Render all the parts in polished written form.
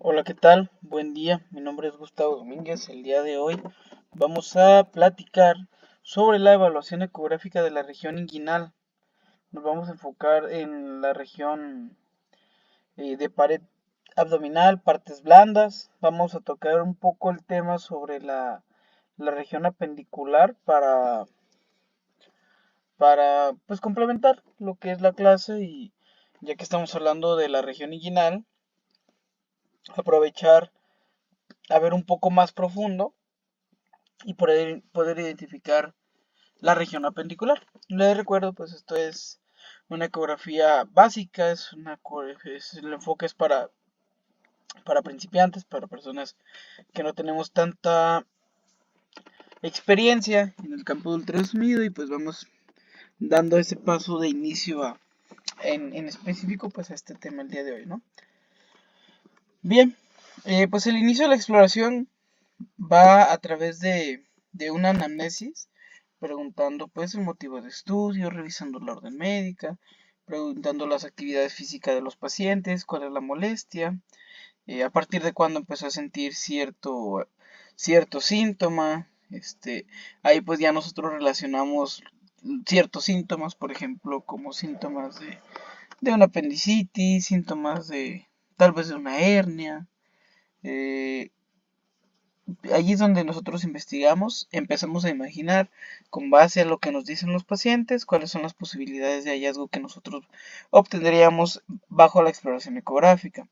Hola, ¿qué tal? Buen día, mi nombre es Gustavo Domínguez. El día de hoy vamos a platicar sobre la evaluación ecográfica de la región inguinal. Nos vamos a enfocar en la región de pared abdominal, partes blandas. Vamos a tocar un poco el tema sobre la región apendicular para pues complementar lo que es la clase y ya que estamos hablando de la región inguinal, aprovechar a ver un poco más profundo y poder identificar la región apendicular. Les recuerdo, pues esto es una ecografía básica, el enfoque es para principiantes, para personas que no tenemos tanta experiencia en el campo del ultrasonido y pues vamos dando ese paso de inicio en específico pues a este tema el día de hoy, ¿no? Bien, pues el inicio de la exploración va a través de una anamnesis, preguntando pues el motivo de estudio, revisando la orden médica, preguntando las actividades físicas de los pacientes, cuál es la molestia, a partir de cuándo empezó a sentir cierto síntoma, ahí pues ya nosotros relacionamos ciertos síntomas, por ejemplo, como síntomas de una apendicitis, síntomas de tal vez de una hernia, eh, allí es donde nosotros investigamos, empezamos a imaginar con base a lo que nos dicen los pacientes, cuáles son las posibilidades de hallazgo que nosotros obtendríamos bajo la exploración ecográfica.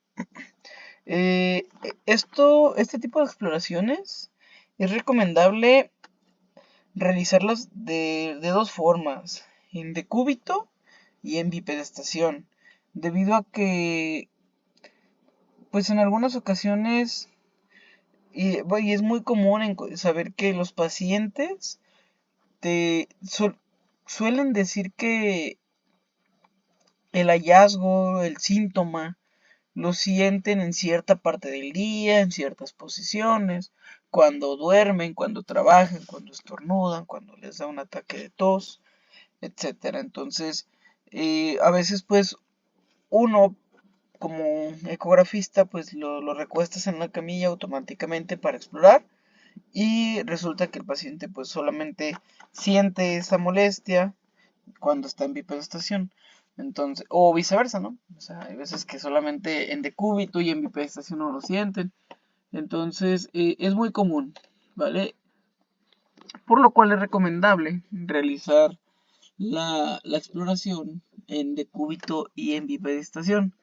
Este tipo de exploraciones es recomendable realizarlas de dos formas, en decúbito y en bipedestación, debido a que, pues en algunas ocasiones, y es muy común saber que los pacientes te suelen decir que el hallazgo, el síntoma, lo sienten en cierta parte del día, en ciertas posiciones, cuando duermen, cuando trabajan, cuando estornudan, cuando les da un ataque de tos, etcétera. Entonces, a veces pues uno como ecografista pues lo recuestas en la camilla automáticamente para explorar y resulta que el paciente pues solamente siente esa molestia cuando está en bipedestación. Entonces, o viceversa, ¿no? O sea, hay veces que solamente en decúbito y en bipedestación no lo sienten. Entonces, es muy común, ¿vale? Por lo cual es recomendable realizar la exploración en decúbito y en bipedestación.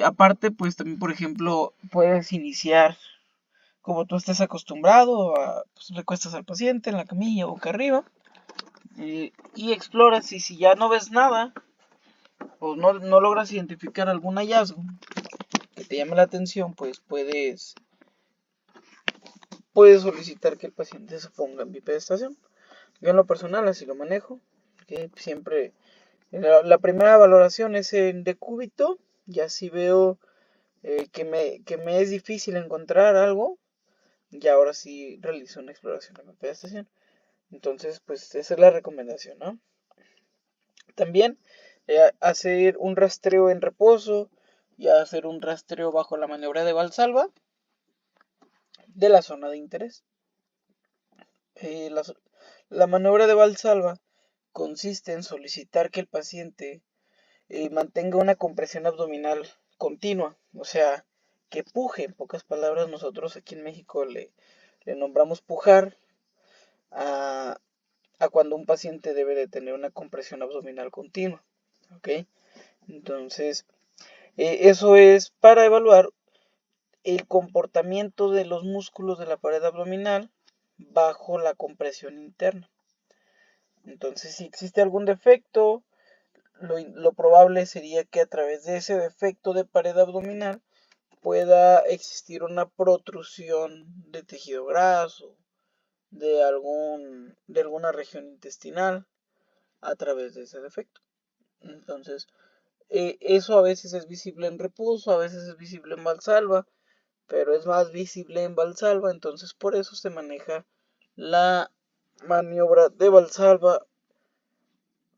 Aparte, pues también, por ejemplo, puedes iniciar como tú estés acostumbrado, pues, recuestas al paciente en la camilla boca arriba y exploras y si ya no ves nada o no logras identificar algún hallazgo que te llame la atención, pues puedes solicitar que el paciente se ponga en bipedestación. Yo en lo personal así lo manejo, que siempre la primera valoración es en decúbito, y así veo que me es difícil encontrar algo, y ahora sí realizo una exploración en bipedestación. Entonces, pues esa es la recomendación, ¿no? También hacer un rastreo en reposo y hacer un rastreo bajo la maniobra de Valsalva de la zona de interés. Eh, la, la maniobra de Valsalva consiste en solicitar que el paciente mantenga una compresión abdominal continua, o sea, que puje, en pocas palabras nosotros aquí en México le nombramos pujar a, a cuando un paciente debe de tener una compresión abdominal continua, ¿ok? Entonces, eso es para evaluar el comportamiento de los músculos de la pared abdominal bajo la compresión interna. Entonces, si existe algún defecto, lo probable sería que a través de ese defecto de pared abdominal pueda existir una protrusión de tejido graso, de alguna región intestinal a través de ese defecto. Entonces, eso a veces es visible en reposo, a veces es visible en Valsalva, pero es más visible en Valsalva, entonces por eso se maneja la maniobra de Valsalva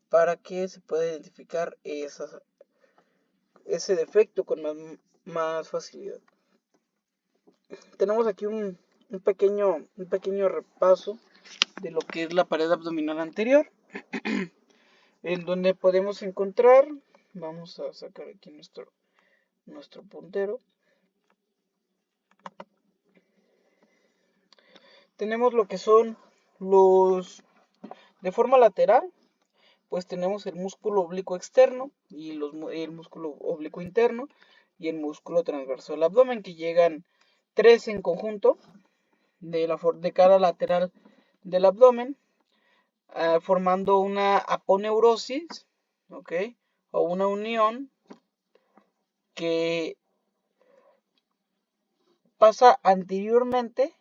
para que se pueda identificar ese defecto con más facilidad. tenemos aquí un pequeño repaso de lo que es la pared abdominal anterior, en donde podemos encontrar, vamos a sacar aquí nuestro puntero, tenemos lo que son de forma lateral, pues tenemos el músculo oblicuo externo y el músculo oblicuo interno y el músculo transverso del abdomen, que llegan 3 en conjunto de cara lateral del abdomen, formando una aponeurosis, ¿ok? O una unión que pasa anteriormente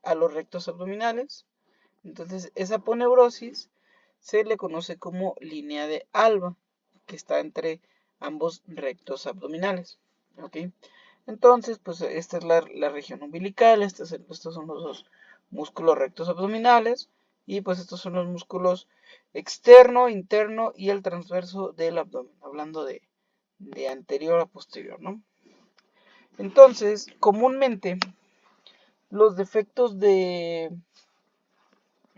a los rectos abdominales. Entonces, esa aponeurosis se le conoce como línea de Alba, que está entre ambos rectos abdominales, ¿ok? Entonces, pues esta es la región umbilical, estos son los dos músculos rectos abdominales, y pues estos son los músculos externo, interno y el transverso del abdomen, hablando de anterior a posterior, ¿no? Entonces, comúnmente, los defectos de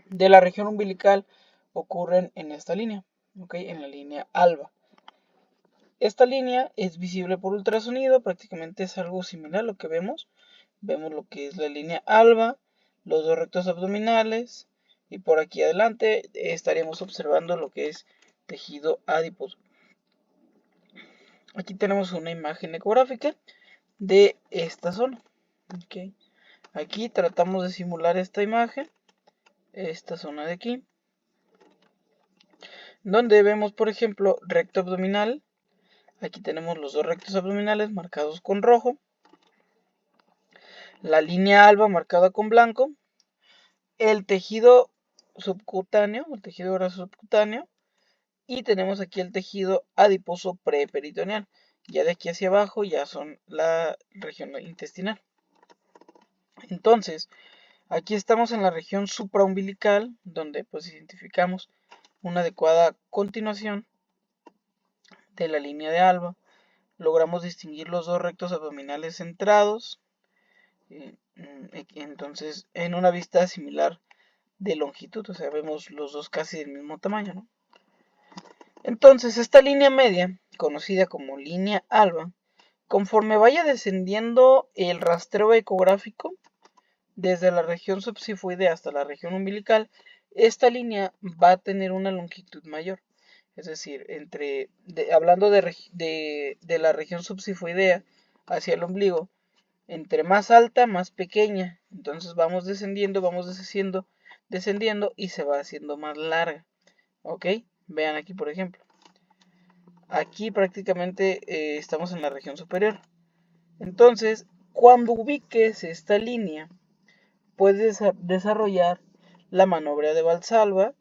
la región umbilical ocurren en esta línea, ¿ok? En la línea alba. Esta línea es visible por ultrasonido, prácticamente es algo similar a lo que vemos. Vemos lo que es la línea alba, los dos rectos abdominales, y por aquí adelante estaríamos observando lo que es tejido adiposo. Aquí tenemos una imagen ecográfica de esta zona, ¿ok? Aquí tratamos de simular esta imagen, esta zona de aquí, donde vemos, por ejemplo, recto abdominal. Aquí tenemos los dos rectos abdominales marcados con rojo, la línea alba marcada con blanco, el tejido subcutáneo, el tejido graso subcutáneo, y tenemos aquí el tejido adiposo preperitoneal. Ya de aquí hacia abajo ya son la región intestinal. Entonces, aquí estamos en la región supraumbilical, donde pues identificamos una adecuada continuación de la línea de alba. Logramos distinguir los dos rectos abdominales centrados, entonces en una vista similar de longitud, o sea, vemos los dos casi del mismo tamaño, ¿no? Entonces esta línea media, conocida como línea alba, conforme vaya descendiendo el rastreo ecográfico desde la región subsifoidea hasta la región umbilical, esta línea va a tener una longitud mayor. Es decir, hablando de la región subsifoidea hacia el ombligo, entre más alta, más pequeña. Entonces vamos descendiendo y se va haciendo más larga. ¿Ok? Vean aquí, por ejemplo. Aquí prácticamente estamos en la región superior. Entonces, cuando ubiques esta línea, puedes desarrollar la maniobra de Valsalva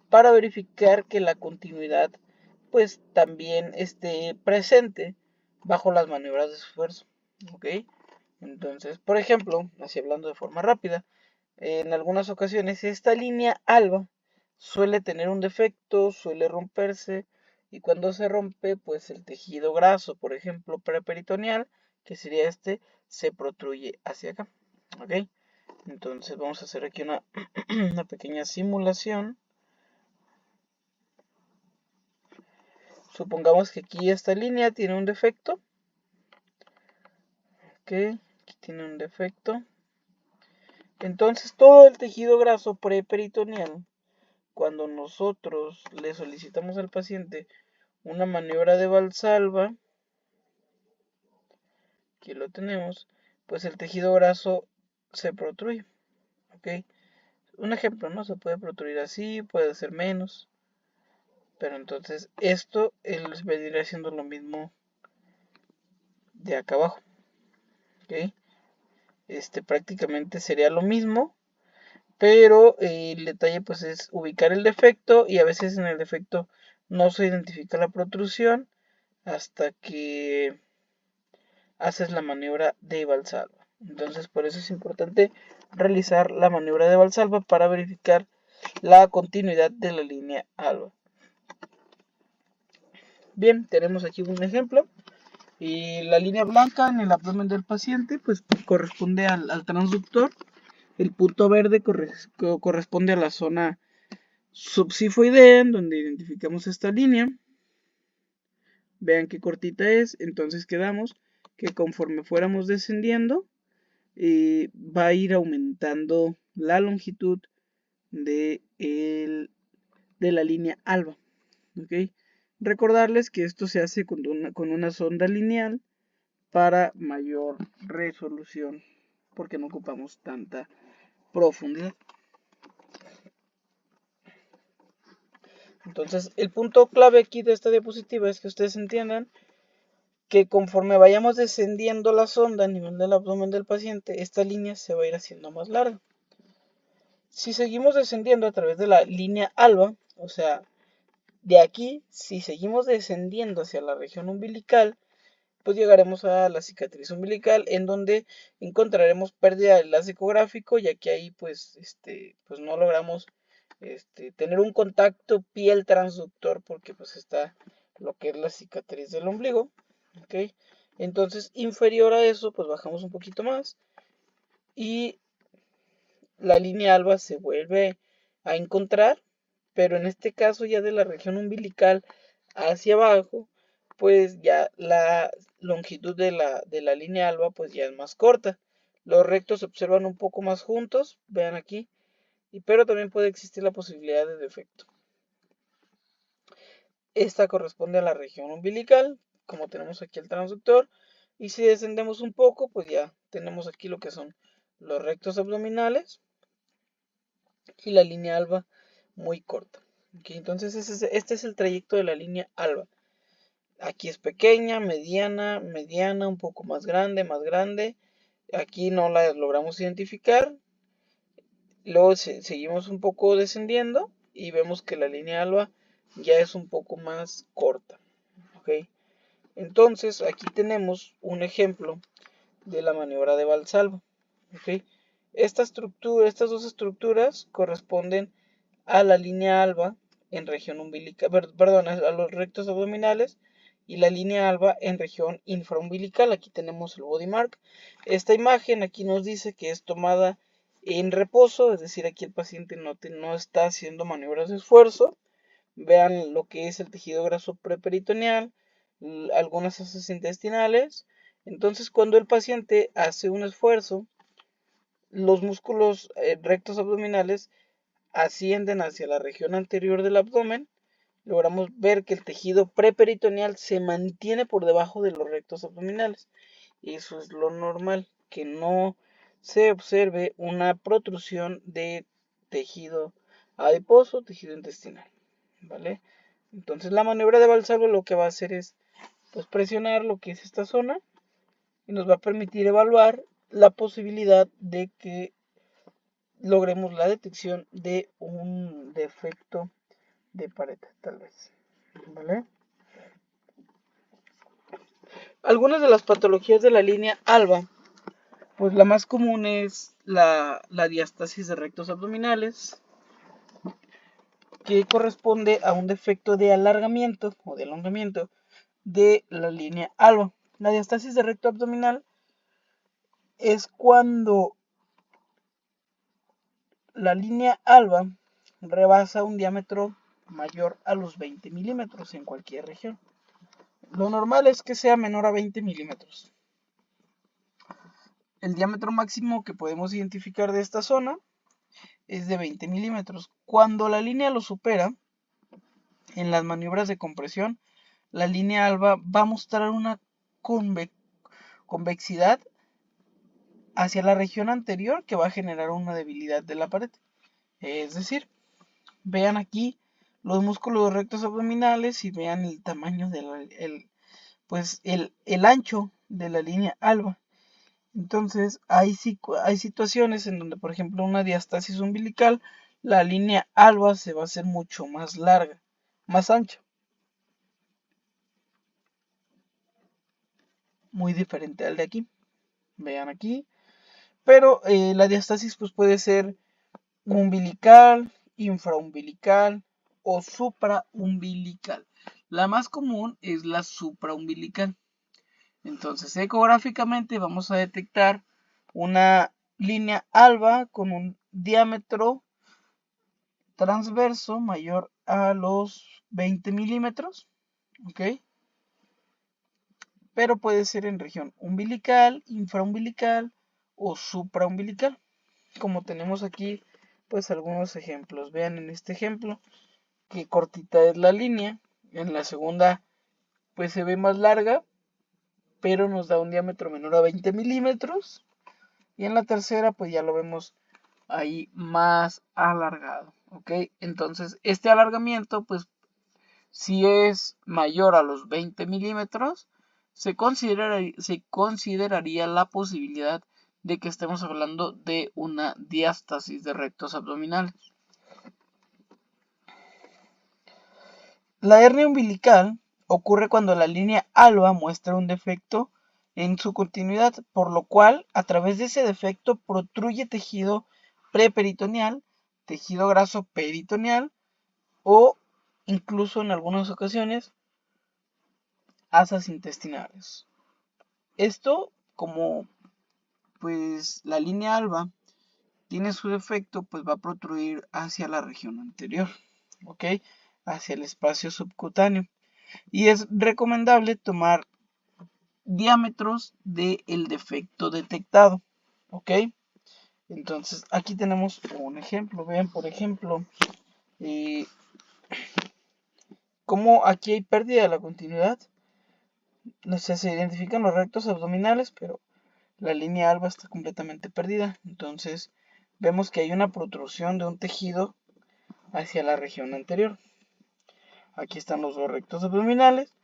para verificar que la continuidad pues también esté presente bajo las maniobras de esfuerzo. ¿Ok? Entonces, por ejemplo, así hablando de forma rápida, en algunas ocasiones esta línea alba suele tener un defecto, suele romperse, y cuando se rompe, pues el tejido graso, por ejemplo, preperitoneal, que sería este, se protruye hacia acá. ¿Ok? Entonces vamos a hacer aquí una, una pequeña simulación. Supongamos que aquí esta línea tiene un defecto. Ok, aquí tiene un defecto. Entonces todo el tejido graso preperitoneal, cuando nosotros le solicitamos al paciente una maniobra de Valsalva, aquí lo tenemos, pues el tejido graso se protruye. ¿Ok? Un ejemplo, ¿no? Se puede protruir así, puede ser menos. Pero entonces esto les vendría haciendo lo mismo de acá abajo. ¿Ok? Prácticamente sería lo mismo, pero el detalle pues es ubicar el defecto, y a veces en el defecto no se identifica la protrusión hasta que haces la maniobra de Valsalva. Entonces por eso es importante realizar la maniobra de Valsalva para verificar la continuidad de la línea alba. Bien, tenemos aquí un ejemplo. Y la línea blanca en el abdomen del paciente pues corresponde al transductor. El punto verde corresponde a la zona subsifoidea, en donde identificamos esta línea. Vean qué cortita es. Entonces quedamos que conforme fuéramos descendiendo, va a ir aumentando la longitud de, de la línea alba. ¿Okay? Recordarles que esto se hace con una sonda lineal para mayor resolución, porque no ocupamos tanta profundidad. Entonces, el punto clave aquí de esta diapositiva es que ustedes entiendan que conforme vayamos descendiendo la sonda a nivel del abdomen del paciente, esta línea se va a ir haciendo más larga. Si seguimos descendiendo a través de la línea alba, o sea, de aquí, si seguimos descendiendo hacia la región umbilical, pues llegaremos a la cicatriz umbilical, en donde encontraremos pérdida del haz ecográfico, ya que ahí pues no logramos tener un contacto piel transductor, porque pues está lo que es la cicatriz del ombligo. ¿Okay? Entonces, inferior a eso, pues bajamos un poquito más y la línea alba se vuelve a encontrar, pero en este caso ya de la región umbilical hacia abajo, pues ya la longitud de la línea alba pues ya es más corta. Los rectos se observan un poco más juntos, vean aquí, pero también puede existir la posibilidad de defecto. Esta corresponde a la región umbilical, como tenemos aquí el transductor, y si descendemos un poco, pues ya tenemos aquí lo que son los rectos abdominales y la línea alba muy corta. Okay, entonces este es el trayecto de la línea alba. Aquí es pequeña, mediana, mediana, un poco más grande, más grande. Aquí no la logramos identificar. Luego seguimos un poco descendiendo y vemos que la línea alba ya es un poco más corta. ¿Okay? Entonces aquí tenemos un ejemplo de la maniobra de Valsalva. ¿Okay? Estas dos estructuras corresponden a la línea alba en región umbilical, perdón, a los rectos abdominales, y la línea alba en región infraumbilical. Aquí tenemos el body mark. Esta imagen aquí nos dice que es tomada en reposo, es decir, aquí el paciente no está haciendo maniobras de esfuerzo. Vean lo que es el tejido graso preperitoneal, algunas heces intestinales. Entonces, cuando el paciente hace un esfuerzo, los músculos rectos abdominales ascienden hacia la región anterior del abdomen. Logramos ver que el tejido preperitoneal se mantiene por debajo de los rectos abdominales. Eso es lo normal, que no se observe una protrusión de tejido adiposo, tejido intestinal. ¿Vale? Entonces la maniobra de Valsalva lo que va a hacer es pues, presionar lo que es esta zona y nos va a permitir evaluar la posibilidad de que logremos la detección de un defecto de pared, tal vez. ¿Vale? Algunas de las patologías de la línea alba, pues la más común es la diástasis de rectos abdominales, que corresponde a un defecto de alargamiento o de alongamiento de la línea alba. La diástasis de recto abdominal es cuando la línea alba rebasa un diámetro mayor a los 20 milímetros en cualquier región. Lo normal es que sea menor a 20 milímetros. El diámetro máximo que podemos identificar de esta zona es de 20 milímetros. Cuando la línea lo supera, en las maniobras de compresión, la línea alba va a mostrar una convexidad hacia la región anterior que va a generar una debilidad de la pared. Es decir, vean aquí los músculos rectos abdominales y vean el tamaño el ancho de la línea alba. Entonces hay situaciones en donde, por ejemplo, una diástasis umbilical, la línea alba se va a hacer mucho más larga, más ancha. Muy diferente al de aquí. Vean aquí. Pero la diástasis pues, puede ser umbilical, infraumbilical o supraumbilical. La más común es la supraumbilical. Entonces, ecográficamente vamos a detectar una línea alba con un diámetro transverso mayor a los 20 milímetros, ¿ok? Pero puede ser en región umbilical, infraumbilical o supraumbilical, como tenemos aquí pues algunos ejemplos. Vean en este ejemplo que cortita es la línea, en la segunda pues se ve más larga, pero nos da un diámetro menor a 20 milímetros, y en la tercera pues ya lo vemos ahí más alargado, ¿ok? Entonces este alargamiento pues si es mayor a los 20 milímetros, se consideraría la posibilidad de que estemos hablando de una diástasis de rectos abdominales. La hernia umbilical ocurre cuando la línea alba muestra un defecto en su continuidad, por lo cual a través de ese defecto protruye tejido preperitoneal, tejido graso peritoneal o incluso en algunas ocasiones asas intestinales. Esto, como pues la línea alba tiene su defecto, pues va a protruir hacia la región anterior, ¿ok? Hacia el espacio subcutáneo. Y es recomendable tomar diámetros del defecto detectado, ¿ok? Entonces aquí tenemos un ejemplo. Vean, por ejemplo, cómo aquí hay pérdida de la continuidad. No sé, se identifican los rectos abdominales, pero la línea alba está completamente perdida. Entonces vemos que hay una protrusión de un tejido hacia la región anterior. Aquí están los dos rectos abdominales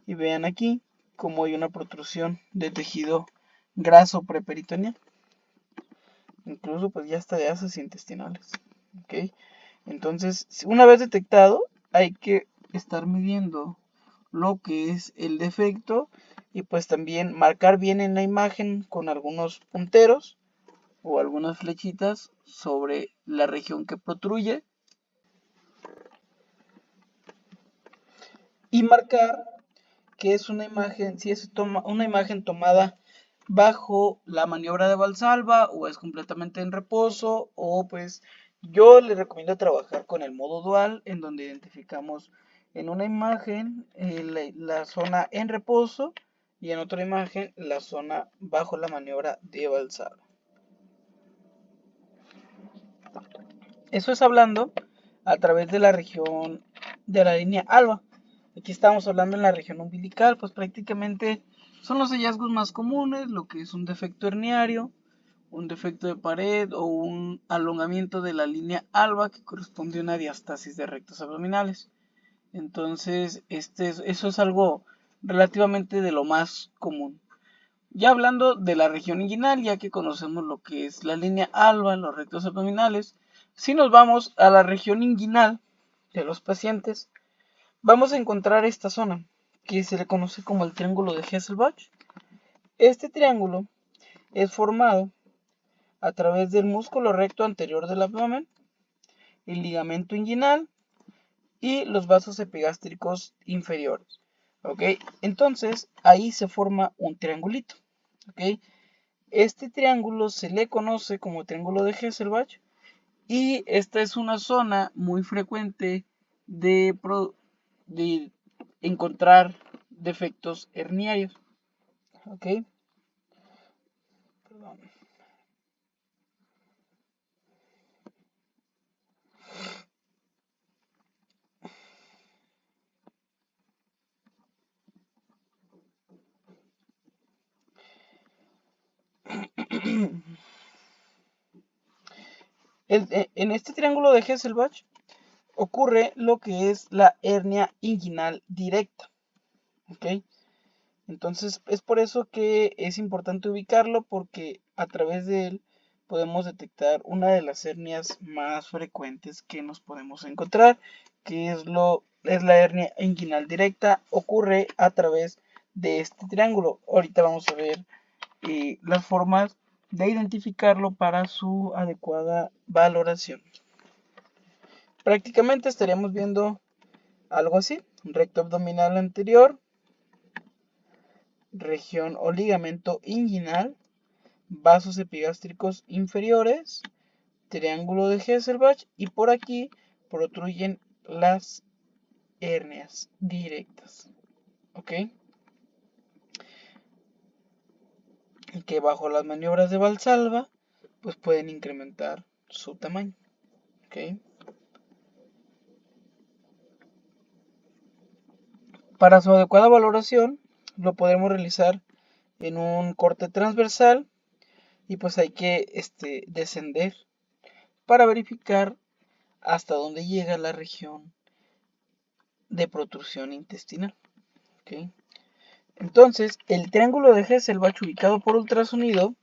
y vean aquí cómo hay una protrusión de tejido graso preperitoneal. Incluso pues ya está de asas intestinales. ¿Ok? Entonces, una vez detectado, hay que estar midiendo lo que es el defecto y pues también marcar bien en la imagen con algunos punteros o algunas flechitas sobre la región que protruye y marcar que es una imagen, si es una imagen tomada bajo la maniobra de Valsalva o es completamente en reposo, o pues yo les recomiendo trabajar con el modo dual, en donde identificamos en una imagen la zona en reposo y en otra imagen la zona bajo la maniobra de Valsalva. Eso es hablando a través de la región de la línea alba. Aquí estamos hablando en la región umbilical, pues prácticamente son los hallazgos más comunes, lo que es un defecto herniario, un defecto de pared o un alongamiento de la línea alba que corresponde a una diástasis de rectos abdominales. Entonces, eso es algo relativamente de lo más común. Ya hablando de la región inguinal, ya que conocemos lo que es la línea alba en los rectos abdominales, si nos vamos a la región inguinal de los pacientes, vamos a encontrar esta zona, que se le conoce como el triángulo de Hesselbach. Este triángulo es formado a través del músculo recto anterior del abdomen, el ligamento inguinal y los vasos epigástricos inferiores. ¿Ok? Entonces, ahí se forma un triangulito. ¿Ok? Este triángulo se le conoce como triángulo de Hesselbach y esta es una zona muy frecuente de encontrar defectos herniarios. ¿Ok? Perdón. En este triángulo de Hesselbach ocurre lo que es la hernia inguinal directa. ¿Ok? Entonces es por eso que es importante ubicarlo, porque a través de él podemos detectar una de las hernias más frecuentes que nos podemos encontrar, que es la hernia inguinal directa. Ocurre a través de este triángulo. Ahorita vamos a ver las formas de identificarlo para su adecuada valoración. Prácticamente estaríamos viendo algo así: un recto abdominal anterior, región o ligamento inguinal, vasos epigástricos inferiores, triángulo de Hesselbach, y por aquí protruyen las hernias directas. ¿Ok? Y que bajo las maniobras de Valsalva pues pueden incrementar su tamaño. ¿Ok? Para su adecuada valoración lo podremos realizar en un corte transversal, y pues hay que descender para verificar hasta dónde llega la región de protrusión intestinal. ¿Okay? Entonces, el triángulo de Hesselbach ubicado por ultrasonido,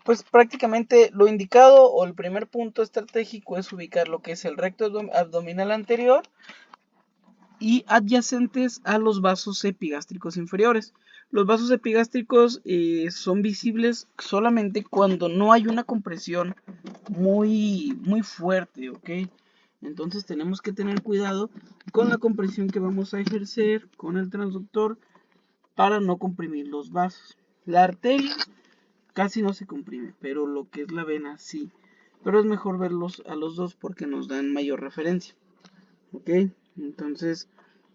pues prácticamente lo indicado o el primer punto estratégico es ubicar lo que es el recto abdominal anterior y adyacentes a los vasos epigástricos inferiores. Los vasos epigástricos son visibles solamente cuando no hay una compresión muy fuerte, ¿ok? Entonces tenemos que tener cuidado con la compresión que vamos a ejercer con el transductor para no comprimir los vasos. La arteria casi no se comprime, pero lo que es la vena sí. Pero es mejor verlos a los dos porque nos dan mayor referencia. ¿Ok? Entonces,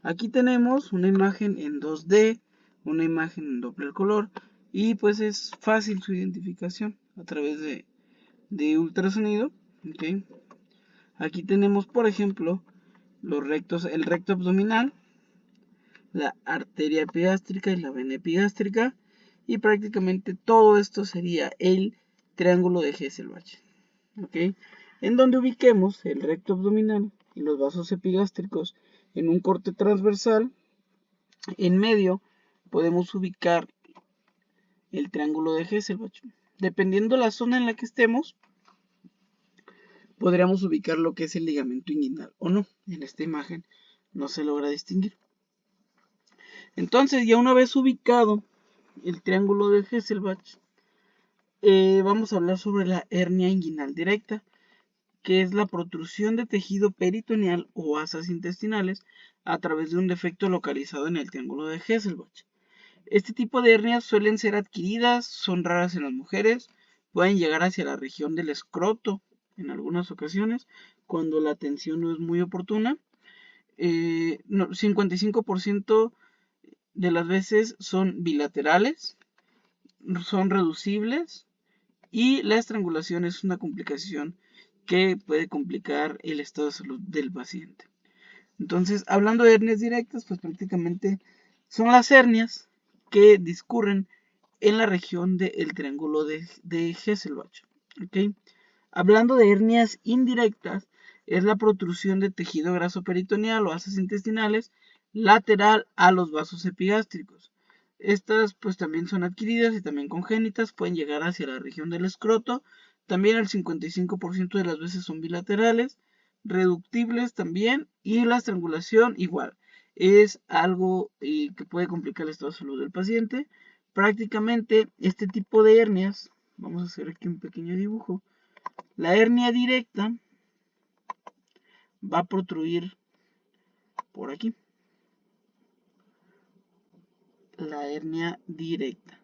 aquí tenemos una imagen en 2D, una imagen en doble color, y pues es fácil su identificación a través de ultrasonido. ¿Ok? Aquí tenemos, por ejemplo, el recto abdominal, la arteria epigástrica y la vena epigástrica, y prácticamente todo esto sería el triángulo de Hesselbach. ¿Ok? En donde ubiquemos el recto abdominal y los vasos epigástricos en un corte transversal, en medio podemos ubicar el triángulo de Hesselbach. Dependiendo la zona en la que estemos, podríamos ubicar lo que es el ligamento inguinal o no. En esta imagen no se logra distinguir. Entonces, ya una vez ubicado el triángulo de Hesselbach, vamos a hablar sobre la hernia inguinal directa, que es la protrusión de tejido peritoneal o asas intestinales a través de un defecto localizado en el triángulo de Hesselbach. Este tipo de hernias suelen ser adquiridas, son raras en las mujeres, pueden llegar hacia la región del escroto en algunas ocasiones cuando la atención no es muy oportuna. 55% de las veces son bilaterales, son reducibles, y la estrangulación es una complicación que puede complicar el estado de salud del paciente. Entonces, hablando de hernias directas, pues prácticamente son las hernias que discurren en la región del triángulo de Hesselbach. ¿Okay? Hablando de hernias indirectas, es la protrusión de tejido graso peritoneal o asas intestinales lateral a los vasos epigástricos. Estas pues también son adquiridas y también congénitas, pueden llegar hacia la región del escroto. También el 55% de las veces son bilaterales, reductibles también, y la estrangulación igual. Es algo que puede complicar el estado de salud del paciente. Prácticamente este tipo de hernias, vamos a hacer aquí un pequeño dibujo. La hernia directa va a protruir por aquí. La hernia directa.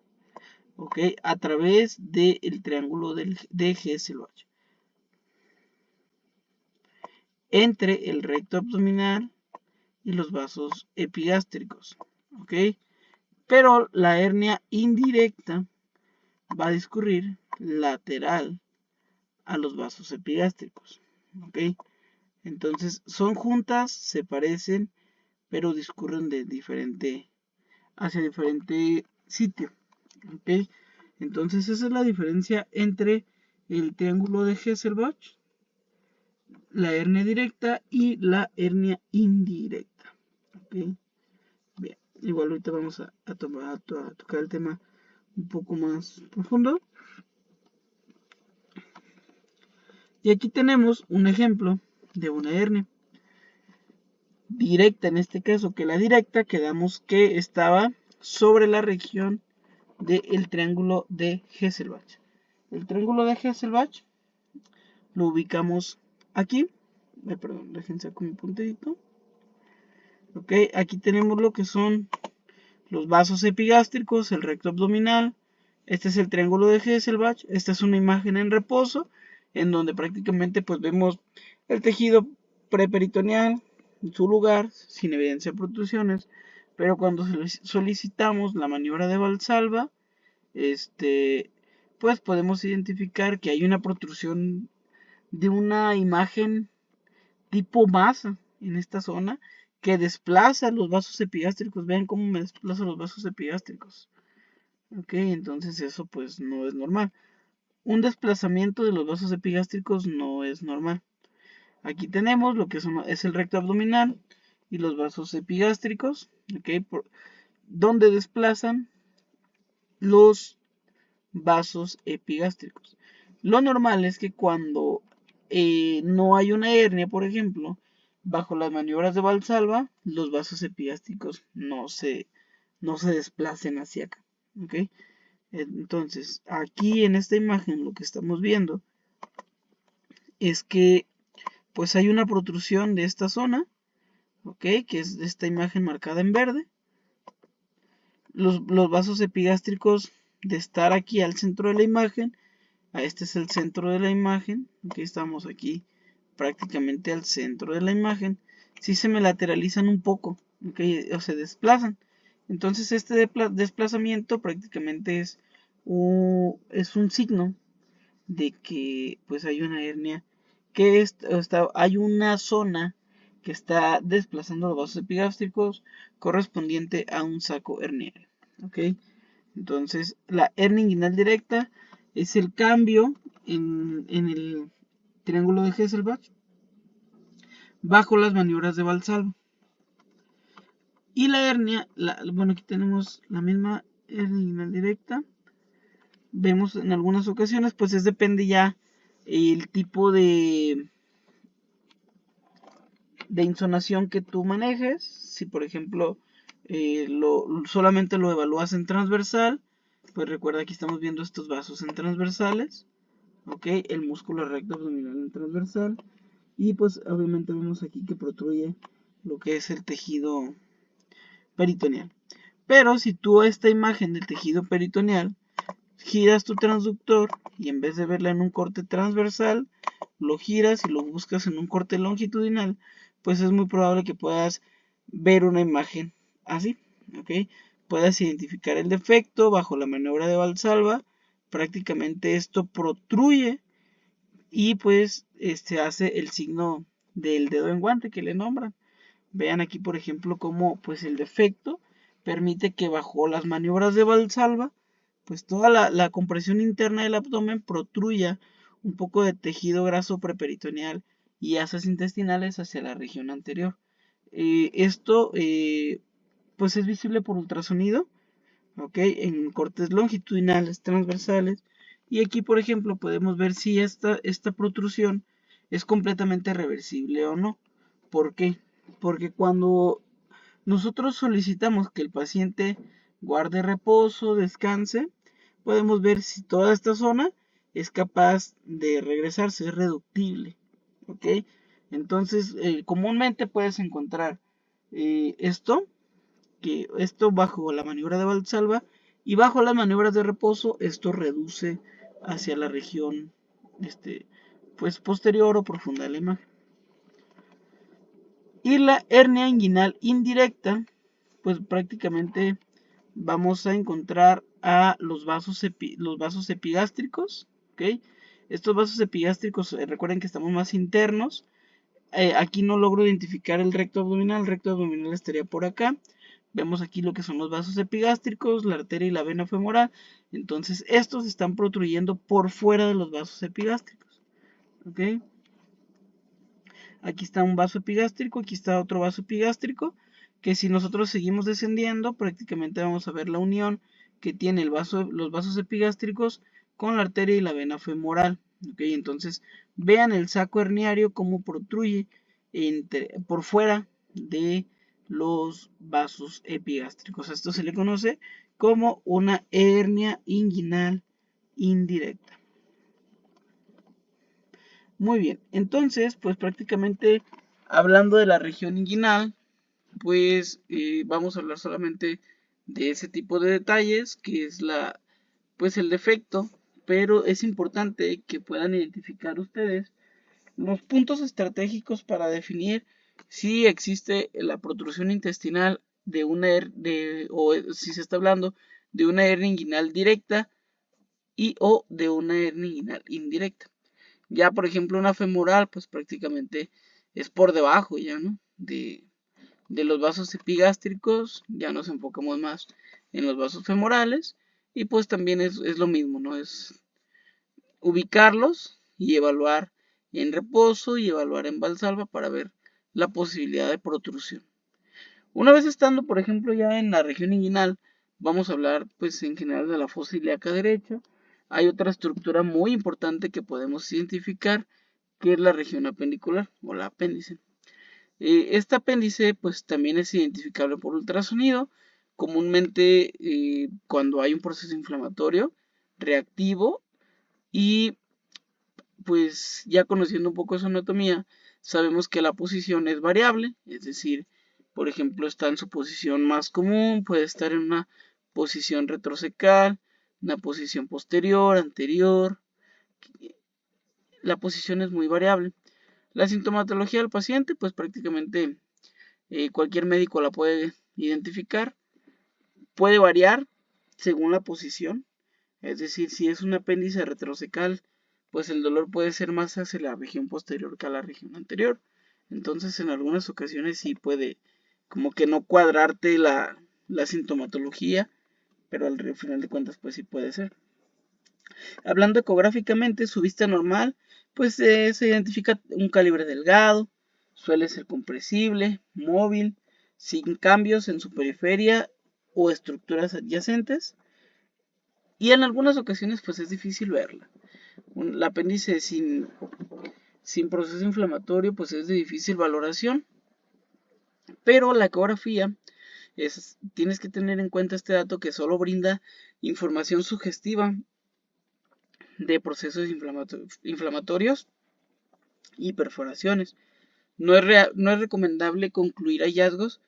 ¿Ok? A través del triángulo de Hesselbach. Entre el recto abdominal y los vasos epigástricos. ¿Ok? Pero la hernia indirecta va a discurrir lateral a los vasos epigástricos. ¿Ok? Entonces son juntas, se parecen, pero discurren hacia diferente sitio. ¿Ok? Entonces esa es la diferencia entre el triángulo de Hesselbach, la hernia directa y la hernia indirecta. ¿Ok? Bien, igual ahorita vamos a tocar el tema un poco más profundo. Y aquí tenemos un ejemplo de una hernia directa, en este caso, que la directa quedamos que estaba sobre la región del triángulo de Hesselbach. El triángulo de Hesselbach lo ubicamos aquí. Perdón, déjense con mi puntito. Ok, aquí tenemos lo que son los vasos epigástricos, el recto abdominal. Este es el triángulo de Hesselbach. Esta es una imagen en reposo, en donde prácticamente pues vemos el tejido preperitoneal en su lugar, sin evidencia de protrusiones. Pero cuando solicitamos la maniobra de Valsalva, pues podemos identificar que hay una protrusión de una imagen tipo masa en esta zona que desplaza los vasos epigástricos. Vean cómo me desplaza los vasos epigástricos. Ok, entonces eso pues no es normal. Un desplazamiento de los vasos epigástricos no es normal. Aquí tenemos lo que es el recto abdominal y los vasos epigástricos, ok, donde desplazan los vasos epigástricos. Lo normal es que cuando no hay una hernia, por ejemplo, bajo las maniobras de Valsalva, los vasos epigástricos no se desplacen hacia acá. ¿Ok? Entonces, aquí en esta imagen lo que estamos viendo es que pues hay una protrusión de esta zona, ¿ok? Que es esta imagen marcada en verde. Los vasos epigástricos de estar aquí al centro de la imagen, este es el centro de la imagen, aquí estamos aquí prácticamente al centro de la imagen, si se me lateralizan un poco, ¿okay? O se desplazan. Entonces este desplazamiento prácticamente es un signo de que pues hay una hernia, que hay una zona que está desplazando los vasos epigástricos correspondiente a un saco herniario. ¿Ok? Entonces la hernia inguinal directa es el cambio en el triángulo de Hesselbach bajo las maniobras de Valsalva. Y la hernia, bueno, aquí tenemos la misma hernia inguinal directa. Vemos en algunas ocasiones, pues depende ya el tipo de insonación que tú manejes. Si por ejemplo solamente lo evalúas en transversal, pues recuerda que estamos viendo estos vasos en transversales. Ok, el músculo recto abdominal en transversal. Y pues obviamente vemos aquí que protruye lo que es el tejido peritoneal. Pero si tú esta imagen del tejido peritoneal giras tu transductor y en vez de verla en un corte transversal, lo giras y lo buscas en un corte longitudinal, pues es muy probable que puedas ver una imagen así, ¿ok? Puedas identificar el defecto bajo la maniobra de Valsalva. Prácticamente esto protruye y pues hace el signo del dedo en guante que le nombran. Vean aquí por ejemplo cómo pues el defecto permite que bajo las maniobras de Valsalva pues toda la compresión interna del abdomen protruya un poco de tejido graso preperitoneal y asas intestinales hacia la región anterior. Esto pues es visible por ultrasonido, ¿ok? En cortes longitudinales, transversales. Y aquí, por ejemplo, podemos ver si esta protrusión es completamente reversible o no. ¿Por qué? Porque cuando nosotros solicitamos que el paciente guarde reposo, descanse, podemos ver si toda esta zona es capaz de regresarse, es reductible. ¿Ok? Entonces, comúnmente puedes encontrar esto bajo la maniobra de Valsalva y bajo las maniobras de reposo esto reduce hacia la región pues posterior o profunda de la imagen. Y la hernia inguinal indirecta, pues prácticamente vamos a encontrar a los vasos epigástricos, ¿ok? Estos vasos epigástricos, recuerden que estamos más internos. Aquí no logro identificar el recto abdominal estaría por acá. Vemos aquí lo que son los vasos epigástricos, la arteria y la vena femoral. Entonces estos están protruyendo por fuera de los vasos epigástricos. ¿Ok? Aquí está un vaso epigástrico, aquí está otro vaso epigástrico, que si nosotros seguimos descendiendo, prácticamente vamos a ver la unión que tiene los vasos epigástricos con la arteria y la vena femoral. ¿Ok? Entonces vean el saco herniario cómo protruye por fuera de los vasos epigástricos. Esto se le conoce como una hernia inguinal indirecta. Muy bien, entonces, pues prácticamente hablando de la región inguinal, pues vamos a hablar solamente de ese tipo de detalles, que es pues el defecto, pero es importante que puedan identificar ustedes los puntos estratégicos para definir si existe la protrusión intestinal de una o si se está hablando de una hernia inguinal directa y o de una hernia inguinal indirecta. Ya por ejemplo una femoral pues prácticamente es por debajo ya, ¿no? De los vasos epigástricos, ya nos enfocamos más en los vasos femorales y pues también es lo mismo, ¿no? Es ubicarlos y evaluar en reposo y evaluar en valsalva para ver la posibilidad de protrusión. Una vez estando, por ejemplo, ya en la región inguinal, vamos a hablar pues en general de la fosa ilíaca derecha. Hay otra estructura muy importante que podemos identificar, que es la región apendicular o la apéndice. Este apéndice pues también es identificable por ultrasonido, comúnmente cuando hay un proceso inflamatorio reactivo y pues ya conociendo un poco su anatomía, sabemos que la posición es variable, es decir, por ejemplo, está en su posición más común, puede estar en una posición retrocecal, una posición posterior, anterior, la posición es muy variable. La sintomatología del paciente, pues prácticamente cualquier médico la puede identificar, puede variar según la posición, es decir, si es un apéndice retrocecal, pues el dolor puede ser más hacia la región posterior que a la región anterior. Entonces en algunas ocasiones sí puede como que no cuadrarte la sintomatología, pero al final de cuentas pues sí puede ser. Hablando ecográficamente, su vista normal pues se identifica un calibre delgado, suele ser compresible, móvil, sin cambios en su periferia o estructuras adyacentes. Y en algunas ocasiones pues es difícil verla. El apéndice sin proceso inflamatorio pues es de difícil valoración. Pero la ecografía tienes que tener en cuenta este dato que solo brinda información sugestiva de procesos inflamatorios y perforaciones. No es recomendable concluir hallazgos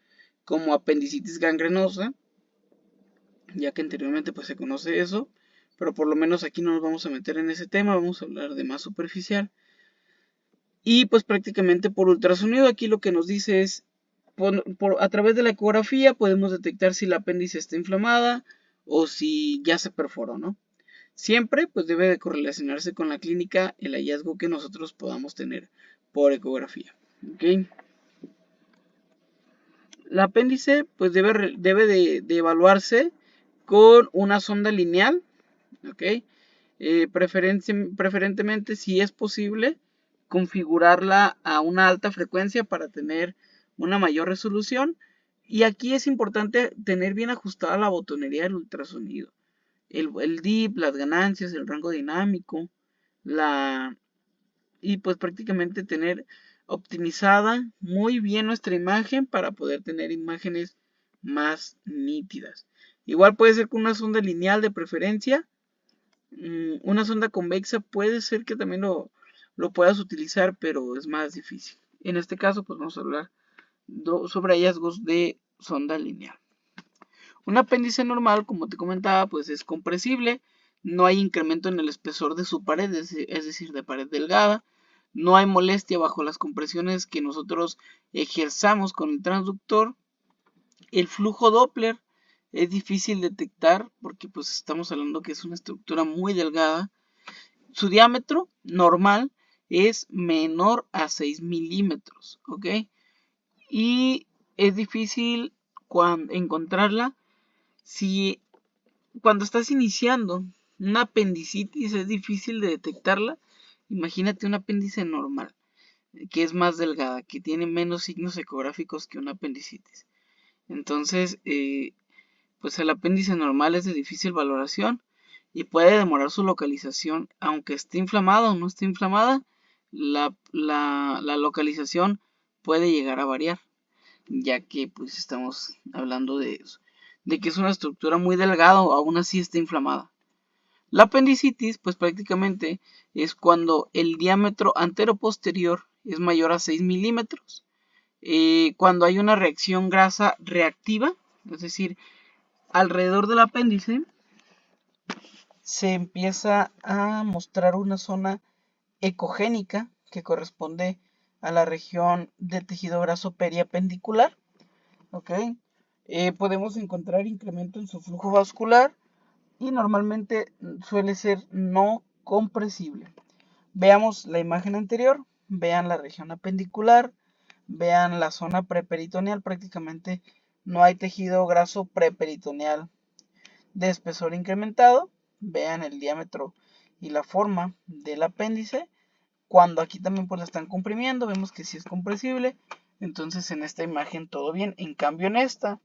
como apendicitis gangrenosa, ya que anteriormente pues se conoce eso, pero por lo menos aquí no nos vamos a meter en ese tema, vamos a hablar de más superficial. Y pues prácticamente por ultrasonido aquí lo que nos dice es, a través de la ecografía podemos detectar si el apéndice está inflamada o si ya se perforó, ¿no? Siempre pues debe de correlacionarse con la clínica el hallazgo que nosotros podamos tener por ecografía. ¿Okay? El apéndice pues debe de evaluarse con una sonda lineal, ¿ok? Preferentemente, si es posible, configurarla a una alta frecuencia para tener una mayor resolución. Y aquí es importante tener bien ajustada la botonería del ultrasonido. El dip, las ganancias, el rango dinámico, y pues prácticamente tener optimizada muy bien nuestra imagen para poder tener imágenes más nítidas. Igual puede ser con una sonda lineal de preferencia. Una sonda convexa puede ser que también lo puedas utilizar, pero es más difícil. En este caso, pues vamos a hablar sobre hallazgos de sonda lineal. Un apéndice normal, como te comentaba, pues es compresible. No hay incremento en el espesor de su pared, es decir, de pared delgada. No hay molestia bajo las compresiones que nosotros ejerzamos con el transductor. El flujo Doppler es difícil detectar porque pues estamos hablando que es una estructura muy delgada. Su diámetro normal es menor a 6 milímetros, ¿ok? Y es difícil encontrarla si cuando estás iniciando una apendicitis es difícil de detectarla. Imagínate un apéndice normal, que es más delgada, que tiene menos signos ecográficos que una apendicitis. Entonces, pues el apéndice normal es de difícil valoración y puede demorar su localización, aunque esté inflamada o no esté inflamada, la localización puede llegar a variar, ya que pues estamos hablando de que es una estructura muy delgada o aún así está inflamada. La apendicitis pues prácticamente es cuando el diámetro antero-posterior es mayor a 6 milímetros. Cuando hay una reacción grasa reactiva, es decir, alrededor del apéndice se empieza a mostrar una zona ecogénica que corresponde a la región del tejido graso periapendicular. ¿Ok? Podemos encontrar incremento en su flujo vascular y normalmente suele ser no compresible. Veamos la imagen anterior, vean la región apendicular, vean la zona preperitoneal, prácticamente no hay tejido graso preperitoneal de espesor incrementado. Vean el diámetro y la forma del apéndice. Cuando aquí también pues la están comprimiendo, vemos que sí es compresible. Entonces en esta imagen todo bien. En cambio en esta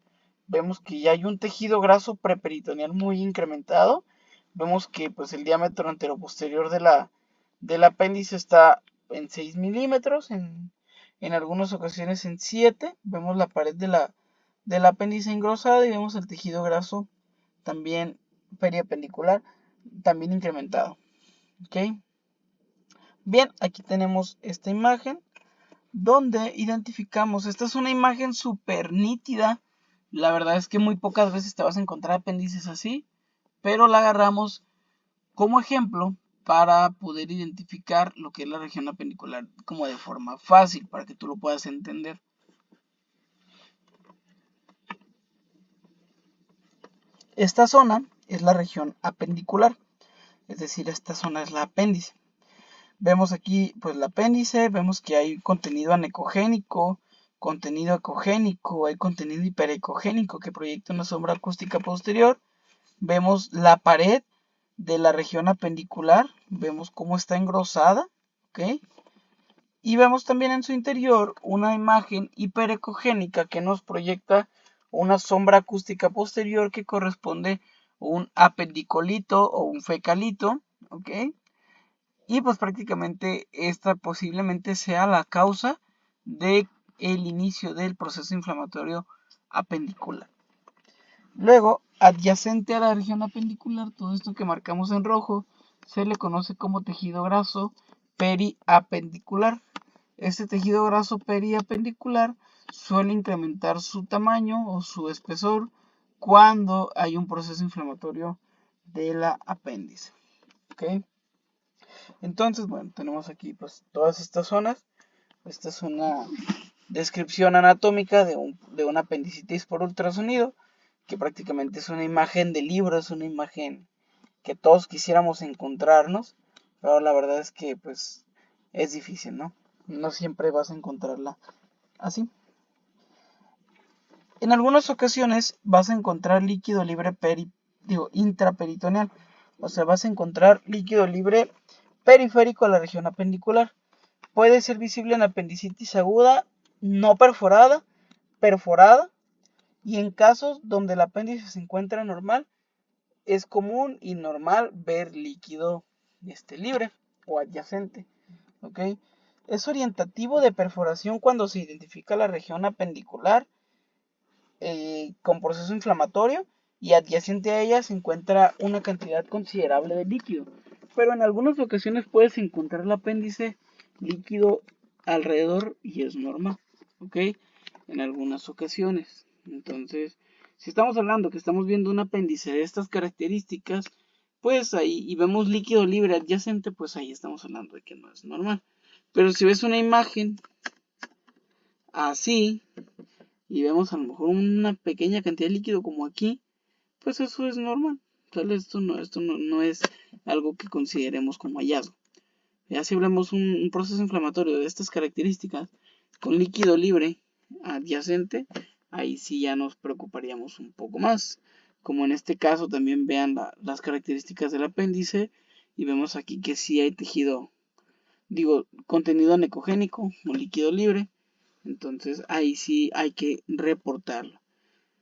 vemos que ya hay un tejido graso preperitoneal muy incrementado. Vemos que pues el diámetro anteroposterior del apéndice está en 6 milímetros, en algunas ocasiones en 7. Vemos la pared del apéndice engrosada y vemos el tejido graso también periapendicular, también incrementado. ¿Ok? Bien, aquí tenemos esta imagen donde identificamos, esta es una imagen súper nítida. La verdad es que muy pocas veces te vas a encontrar apéndices así, pero la agarramos como ejemplo para poder identificar lo que es la región apendicular como de forma fácil, para que tú lo puedas entender. Esta zona es la región apendicular, es decir, esta zona es la apéndice. Vemos aquí pues el apéndice, vemos que hay contenido anecogénico, contenido ecogénico, hay contenido hiperecogénico que proyecta una sombra acústica posterior. Vemos la pared de la región apendicular, vemos cómo está engrosada, ¿ok? Y vemos también en su interior una imagen hiperecogénica que nos proyecta una sombra acústica posterior que corresponde a un apendicolito o un fecalito, ¿ok? Y pues prácticamente esta posiblemente sea la causa de el inicio del proceso inflamatorio apendicular. Luego, adyacente a la región apendicular, todo esto que marcamos en rojo, se le conoce como tejido graso periapendicular. Este tejido graso periapendicular suele incrementar su tamaño o su espesor cuando hay un proceso inflamatorio de la apéndice. ¿Ok? Entonces, bueno, tenemos aquí pues todas estas zonas. Esta es una descripción anatómica de una apendicitis por ultrasonido, que prácticamente es una imagen de libro, es una imagen que todos quisiéramos encontrarnos, pero la verdad es que pues es difícil, ¿no? No siempre vas a encontrarla así. En algunas ocasiones vas a encontrar líquido libre intraperitoneal, o sea, vas a encontrar líquido libre periférico a la región apendicular. Puede ser visible en apendicitis aguda, no perforada, perforada, y en casos donde el apéndice se encuentra normal, es común y normal ver líquido libre o adyacente. ¿Ok? Es orientativo de perforación cuando se identifica la región apendicular con proceso inflamatorio y adyacente a ella se encuentra una cantidad considerable de líquido. Pero en algunas ocasiones puedes encontrar el apéndice líquido alrededor y es normal, ¿ok? En algunas ocasiones. Entonces, si estamos hablando que estamos viendo un apéndice de estas características, pues ahí, y vemos líquido libre adyacente, pues ahí estamos hablando de que no es normal. Pero si ves una imagen así, y vemos a lo mejor una pequeña cantidad de líquido como aquí, pues eso es normal. Esto no es algo que consideremos como hallazgo. Ya si vemos un proceso inflamatorio de estas características con líquido libre adyacente, ahí sí ya nos preocuparíamos un poco más. Como en este caso también vean las características del apéndice y vemos aquí que sí hay tejido, contenido anecogénico o líquido libre. Entonces ahí sí hay que reportarlo.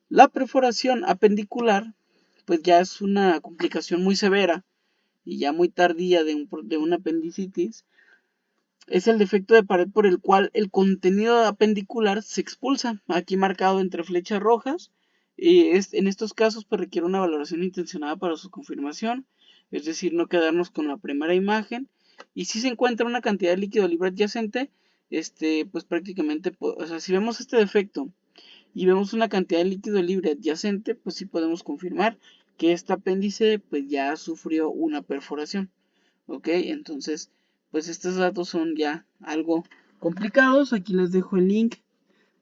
La perforación apendicular pues ya es una complicación muy severa y ya muy tardía de una apendicitis. Es el defecto de pared por el cual el contenido apendicular se expulsa, aquí marcado entre flechas rojas. En estos casos pues requiere una valoración intencionada para su confirmación, es decir, no quedarnos con la primera imagen. Y si se encuentra una cantidad de líquido libre adyacente, pues prácticamente, o sea, si vemos este defecto y vemos una cantidad de líquido libre adyacente, pues sí podemos confirmar que este apéndice pues ya sufrió una perforación. Ok, entonces pues estos datos son ya algo complicados. Aquí les dejo el link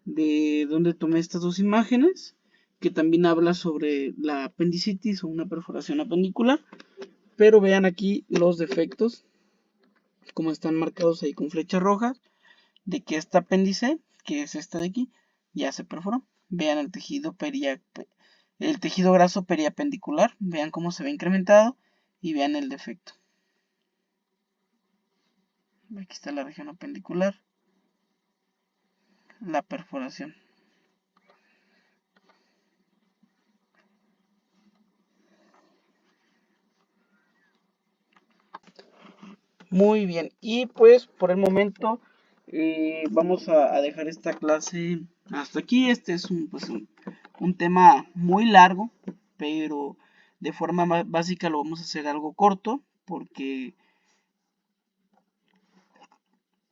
de donde tomé estas dos imágenes, que también habla sobre la apendicitis o una perforación apendicular. Pero vean aquí los defectos, como están marcados ahí con flechas rojas, de que este apéndice, que es este de aquí, ya se perforó. Vean el tejido graso periapendicular, vean cómo se ve incrementado y vean el defecto. Aquí está la región apendicular, la perforación. Muy bien, y pues por el momento vamos a dejar esta clase hasta aquí. Este es un tema muy largo, pero de forma básica lo vamos a hacer algo corto, porque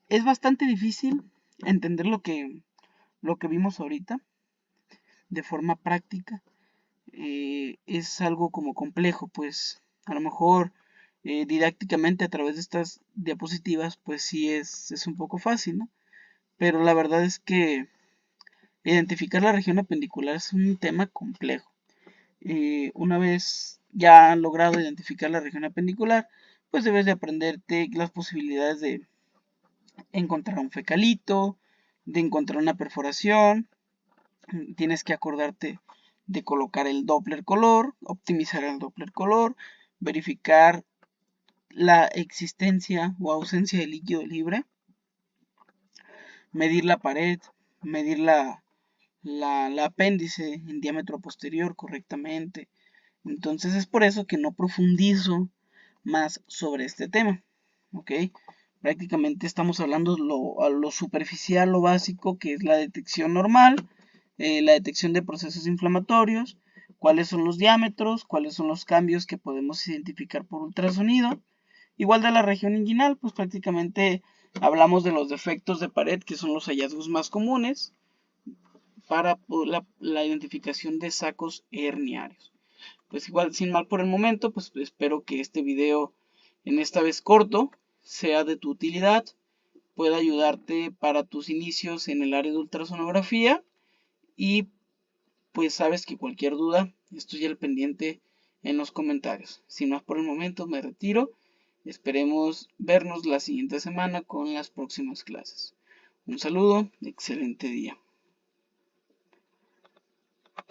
es bastante difícil entender lo que vimos ahorita de forma práctica. Es algo como complejo, pues a lo mejor didácticamente a través de estas diapositivas, pues sí es un poco fácil, ¿no? Pero la verdad es que identificar la región apendicular es un tema complejo. Una vez ya logrado identificar la región apendicular, pues debes de aprenderte las posibilidades de encontrar un fecalito, de encontrar una perforación. Tienes que acordarte de colocar el Doppler color, optimizar el Doppler color, verificar la existencia o ausencia de líquido libre, medir la pared, medir la apéndice en diámetro posterior correctamente. Entonces es por eso que no profundizo más sobre este tema. ¿Ok? Prácticamente estamos hablando a lo superficial, lo básico, que es la detección normal, la detección de procesos inflamatorios, cuáles son los diámetros, cuáles son los cambios que podemos identificar por ultrasonido. Igual de la región inguinal, pues prácticamente hablamos de los defectos de pared, que son los hallazgos más comunes, para la identificación de sacos herniarios. Pues igual, sin mal por el momento, pues espero que este video, en esta vez corto, sea de tu utilidad, pueda ayudarte para tus inicios en el área de ultrasonografía, y pues sabes que cualquier duda estoy al pendiente en los comentarios. Sin más por el momento, me retiro. Esperemos vernos la siguiente semana con las próximas clases. Un saludo, excelente día.